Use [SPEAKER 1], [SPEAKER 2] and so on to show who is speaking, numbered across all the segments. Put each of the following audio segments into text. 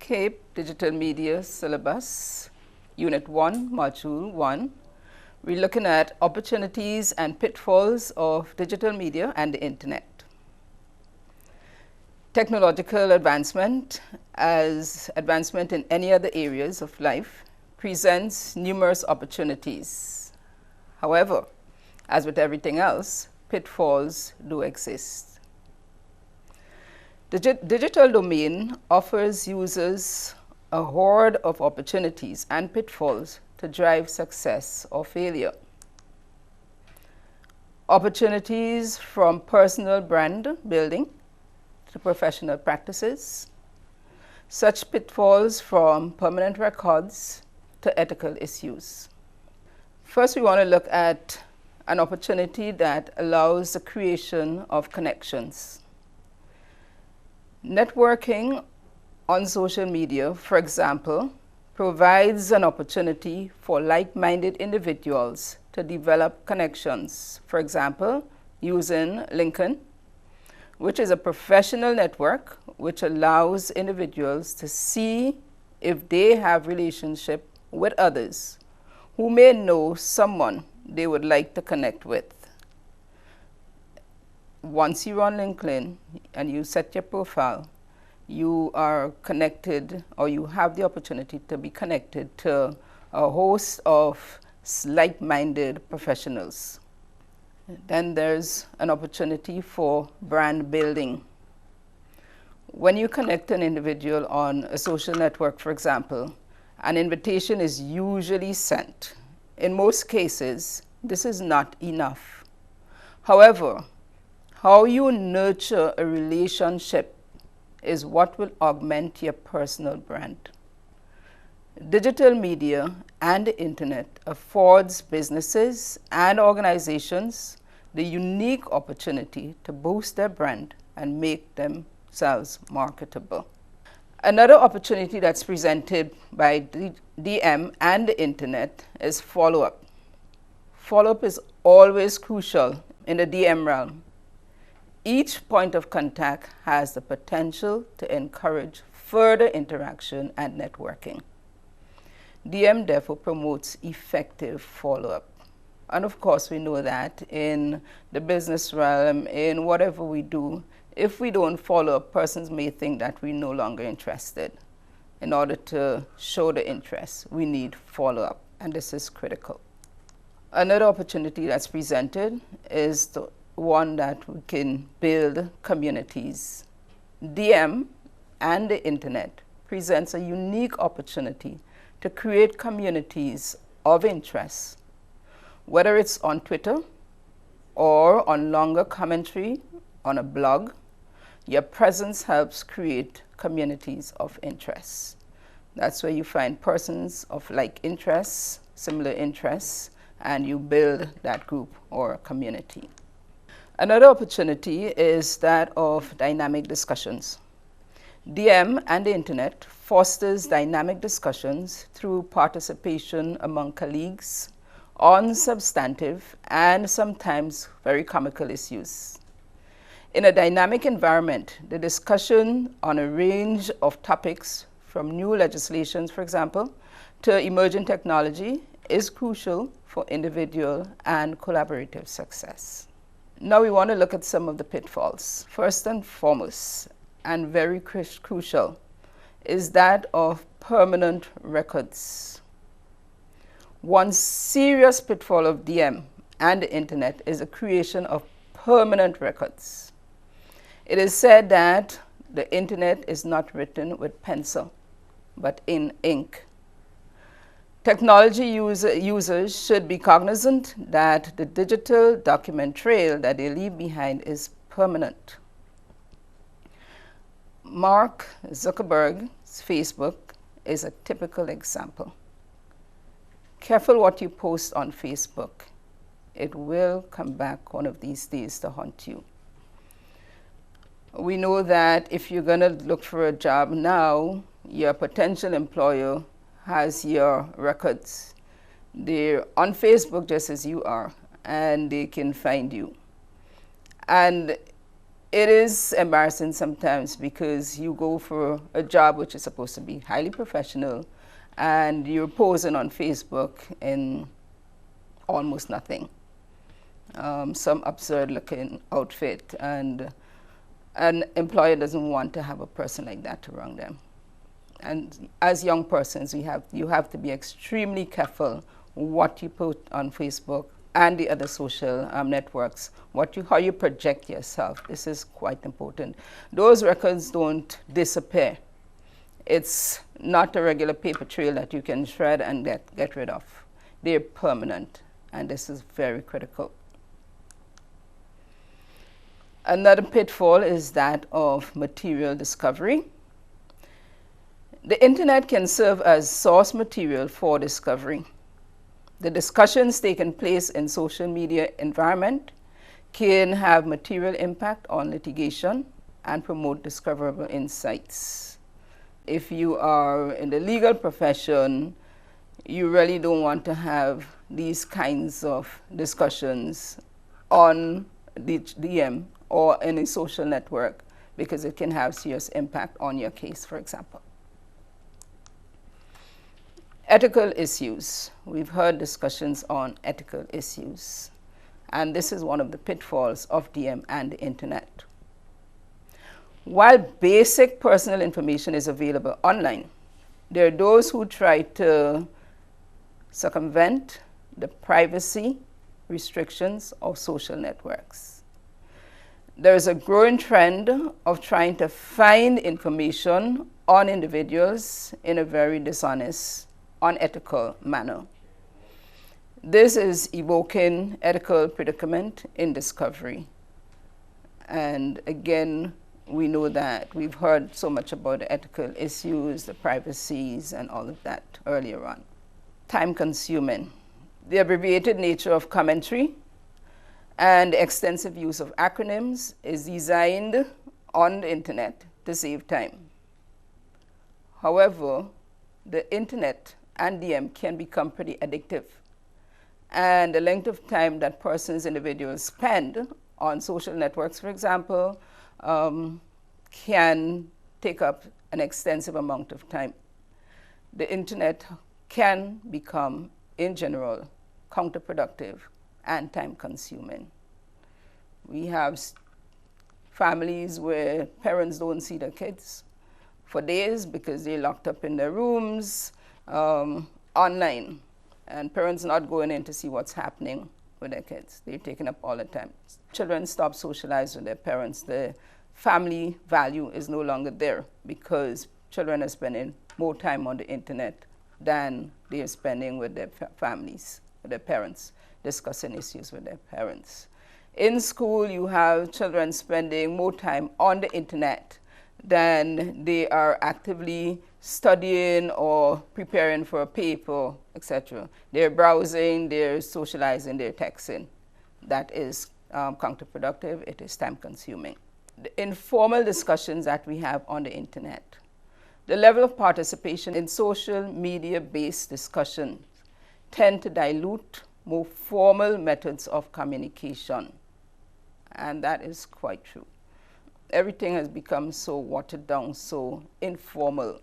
[SPEAKER 1] CAPE Digital Media Syllabus, Unit 1, Module 1. We're looking at opportunities and pitfalls of digital media and the internet. Technological advancement, as advancement in any other areas of life, presents numerous opportunities. However, as with everything else, pitfalls do exist. The digital domain offers users a horde of opportunities and pitfalls to drive success or failure. Opportunities from personal brand building to professional practices, such pitfalls from permanent records to ethical issues. First, we want to look at an opportunity that allows the creation of connections. Networking on social media, for example, provides an opportunity for like-minded individuals to develop connections. For example, using LinkedIn, which is a professional network which allows individuals to see if they have relationship with others who may know someone they would like to connect with. Once you're on LinkedIn and you set your profile, you are connected, or you have the opportunity to be connected to a host of like-minded professionals. Then there's an opportunity for brand building. When you connect an individual on a social network, for example, an invitation is usually sent. In most cases, this is not enough. However, how you nurture a relationship is what will augment your personal brand. Digital media and the internet affords businesses and organizations the unique opportunity to boost their brand and make themselves marketable. Another opportunity that's presented by DM and the internet is follow-up. Follow-up is always crucial in the DM realm. Each point of contact has the potential to encourage further interaction and networking. DM therefore promotes effective follow-up. And of course, we know that in the business realm, in whatever we do, if we don't follow up, persons may think that we're no longer interested. In order to show the interest, we need follow-up, and this is critical. Another opportunity that's presented is the one that we can build communities. DM and the internet presents a unique opportunity to create communities of interest, whether it's on Twitter or on longer commentary on a blog. Your presence helps create communities of interest. That's where you find persons of like interests, similar interests, and you build that group or community. Another opportunity is that of dynamic discussions. DM and the internet fosters dynamic discussions through participation among colleagues on substantive and sometimes very comical issues. In a dynamic environment, the discussion on a range of topics from new legislations, for example, to emerging technology is crucial for individual and collaborative success. Now we want to look at some of the pitfalls. First and foremost, and very crucial, is that of permanent records. One serious pitfall of DM and the internet is the creation of permanent records. It is said that the internet is not written with pencil, but in ink. Technology users should be cognizant that the digital document trail that they leave behind is permanent. Mark Zuckerberg's Facebook is a typical example. Careful what you post on Facebook. It will come back one of these days to haunt you. We know that if you're going to look for a job now, your potential employer has your records. They're on Facebook just as you are, and they can find you. And It is embarrassing sometimes because you go for a job which is supposed to be highly professional and you're posing on Facebook in almost nothing. Some absurd looking outfit, and an employer doesn't want to have a person like that around them. And as young persons, you have to be extremely careful what you put on Facebook and the other social networks, how you project yourself. This is quite important. Those records don't disappear. It's not a regular paper trail that you can shred and get rid of. They're permanent, and this is very critical. Another pitfall is that of material discovery. The internet can serve as source material for discovery. The discussions taking place in social media environment can have material impact on litigation and promote discoverable insights. If you are in the legal profession, you really don't want to have these kinds of discussions on the DM or any social network because it can have serious impact on your case, for example. Ethical issues. We've heard discussions on ethical issues, and this is one of the pitfalls of DM and the internet. While basic personal information is available online, there are those who try to circumvent the privacy restrictions of social networks. There is a growing trend of trying to find information on individuals in a very dishonest, unethical manner. This is evoking ethical predicament in discovery. And again, we know that we've heard so much about the ethical issues, the privacies, and all of that earlier on. Time consuming. The abbreviated nature of commentary and extensive use of acronyms is designed on the internet to save time. However, the internet and DM can become pretty addictive. And the length of time that individuals spend on social networks, for example, can take up an extensive amount of time. The internet can become, in general, counterproductive and time-consuming. We have families where parents don't see their kids for days because they're locked up in their rooms online, and parents not going in to see what's happening with their kids. They're taking up all the time. Children stop socializing with their parents. The family value is no longer there because children are spending more time on the internet than they are spending with their families, with their parents, discussing issues with their parents. In school, you have children spending more time on the internet than they are actively studying or preparing for a paper, etc. They're browsing, they're socializing, they're texting. That is counterproductive. It is time-consuming. The informal discussions that we have on the internet, the level of participation in social media-based discussions tend to dilute more formal methods of communication, and that is quite true. Everything has become so watered down, so informal,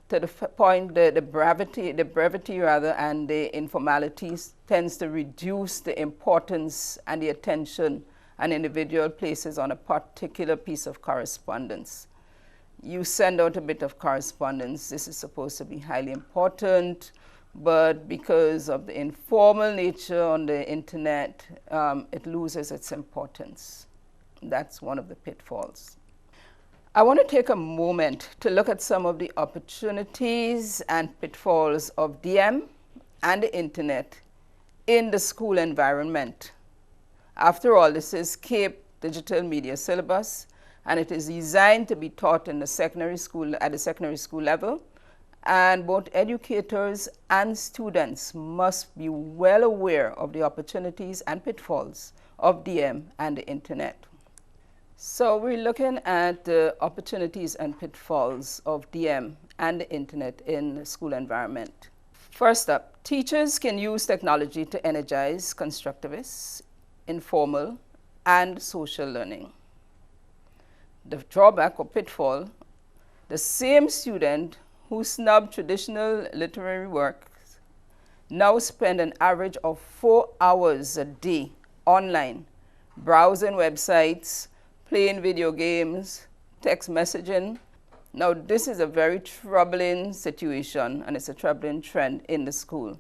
[SPEAKER 1] to the point that the brevity and the informalities tends to reduce the importance and the attention an individual places on a particular piece of correspondence. You send out a bit of correspondence. This is supposed to be highly important, but because of the informal nature on the internet, it loses its importance. That's one of the pitfalls. I want to take a moment to look at some of the opportunities and pitfalls of DM and the internet in the school environment. After all, this is CAPE Digital Media Syllabus, and it is designed to be taught in the secondary school, at the secondary school level, and both educators and students must be well aware of the opportunities and pitfalls of DM and the internet. So we're looking at the opportunities and pitfalls of DM and the internet in the school environment. First up, teachers can use technology to energize constructivist, informal, and social learning. The drawback or pitfall: the same student who snubbed traditional literary works now spend an average of 4 hours a day online, browsing websites, playing video games, text messaging. Now, this is a very troubling situation, and it's a troubling trend in the school.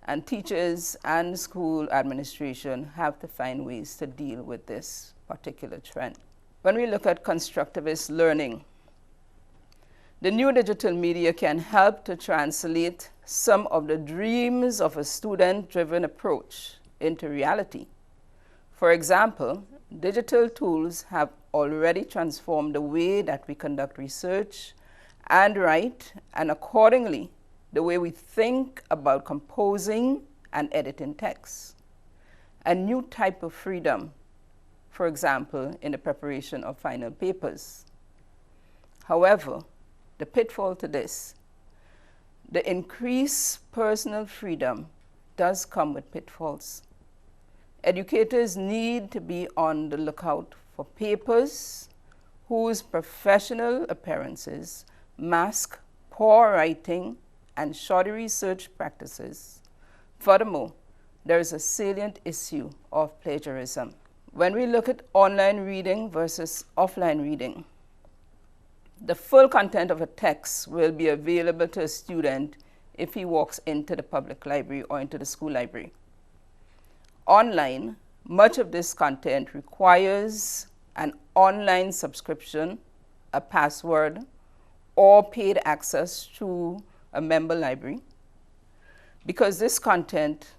[SPEAKER 1] And teachers and school administration have to find ways to deal with this particular trend. When we look at constructivist learning, the new digital media can help to translate some of the dreams of a student-driven approach into reality. For example, digital tools have already transformed the way that we conduct research and write, and accordingly, the way we think about composing and editing text. A new type of freedom, for example, in the preparation of final papers. However, the pitfall to this: the increased personal freedom does come with pitfalls. Educators need to be on the lookout for papers whose professional appearances mask poor writing and shoddy research practices. Furthermore, there is a salient issue of plagiarism. When we look at online reading versus offline reading, the full content of a text will be available to a student if he walks into the public library or into the school library. Online, much of this content requires an online subscription, a password, or paid access to a member library. Because this content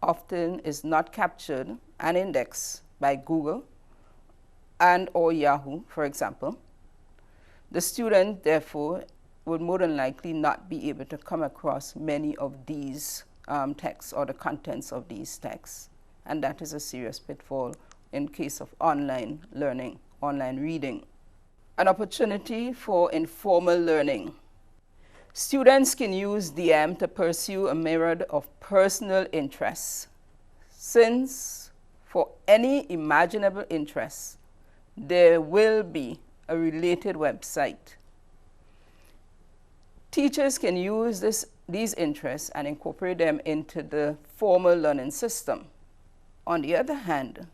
[SPEAKER 1] often is not captured and indexed by Google and or Yahoo, for example, the student, therefore, would more than likely not be able to come across many of these texts or the contents of these texts. And that is a serious pitfall in case of online learning, online reading. An opportunity for informal learning. Students can use DM to pursue a myriad of personal interests, since for any imaginable interest, there will be a related website. Teachers can use these interests and incorporate them into the formal learning system. On the other hand,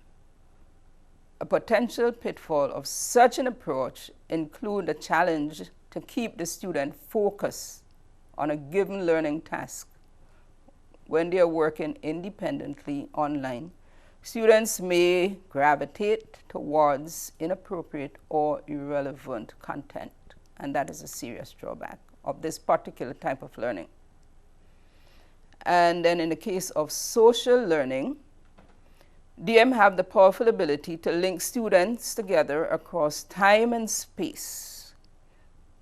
[SPEAKER 1] a potential pitfall of such an approach includes the challenge to keep the student focused on a given learning task. When they are working independently online, students may gravitate towards inappropriate or irrelevant content, and that is a serious drawback of this particular type of learning. And then in the case of social learning, DM have the powerful ability to link students together across time and space,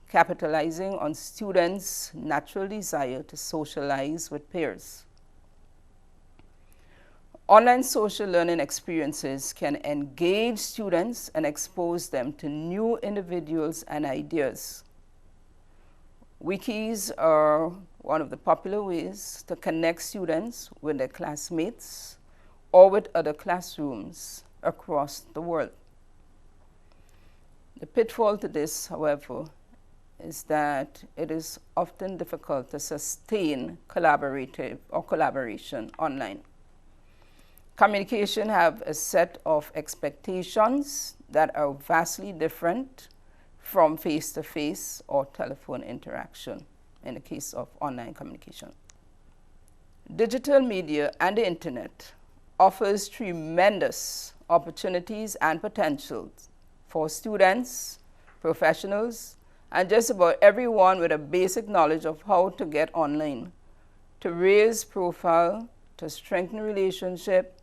[SPEAKER 1] capitalizing on students' natural desire to socialize with peers. Online social learning experiences can engage students and expose them to new individuals and ideas. Wikis are one of the popular ways to connect students with their classmates or with other classrooms across the world. The pitfall to this, however, is that it is often difficult to sustain collaboration online. Communication have a set of expectations that are vastly different from face-to-face or telephone interaction in the case of online communication. Digital media and the internet offers tremendous opportunities and potentials for students, professionals, and just about everyone with a basic knowledge of how to get online, to raise profile, to strengthen relationship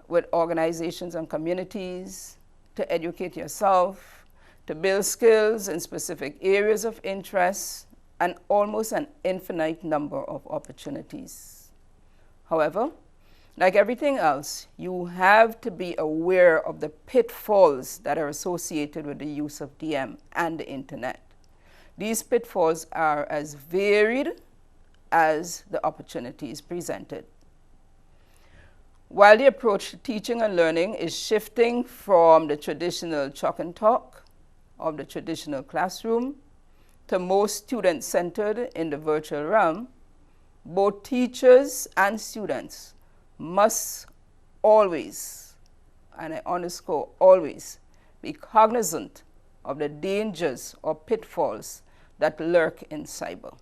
[SPEAKER 1] with organizations and communities, to educate yourself, to build skills in specific areas of interest, and almost an infinite number of opportunities. However, like everything else, you have to be aware of the pitfalls that are associated with the use of DM and the internet. These pitfalls are as varied as the opportunities presented. While the approach to teaching and learning is shifting from the traditional chalk and talk of the traditional classroom to more student-centered in the virtual realm, both teachers and students must always, and I underscore always, be cognizant of the dangers or pitfalls that lurk in cyber.